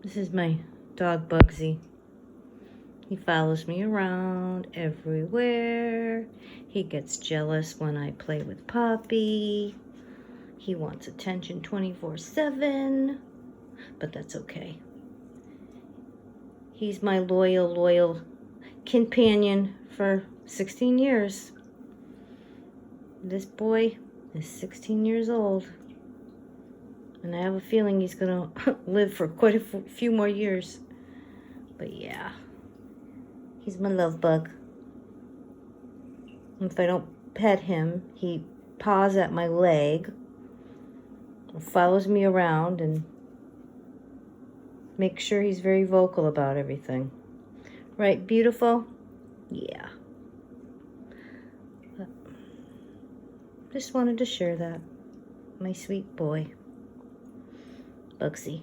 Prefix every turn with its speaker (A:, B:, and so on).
A: This is my dog Bugsy. He follows me around everywhere. He gets jealous when I play with Poppy. He wants attention 24/7, but that's okay. He's my loyal companion for 16 years. This boy is 16 years old. And I have a feeling he's gonna live for quite a few more years. But yeah, he's my love bug. And if I don't pet him, he paws at my leg, follows me around, and makes sure he's very vocal about everything. Right, beautiful? Yeah. But just wanted to share that. My sweet boy, Bugsy.